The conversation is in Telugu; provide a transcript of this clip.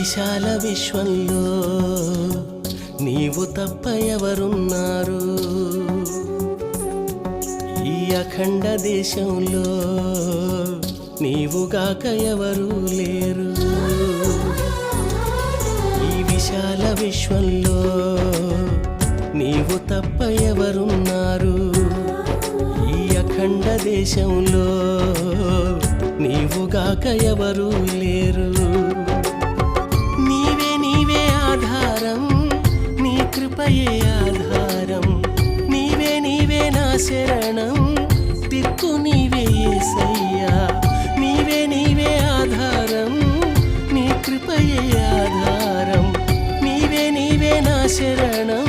విశాల విశ్వంలో నీవు తప్ప ఎవరున్నారు? ఈ అఖండ దేశంలో నీవుగాక ఎవరు లేరు. ఈ విశాల విశ్వంలో నీవు తప్ప ఎవరున్నారు? ఈ అఖండ దేశంలో నీవుగాక ఎవరు లేరు. నీవే నీవే ఆధారం, నీ కృపయే ఆధారం. నీవే నీవే నా శరణం, దిక్కు నీవే యేసయ్యా. నీవే నీవే ఆధారం, నీ కృపయే ఆధారం. నీవే నీవే నా శరణం,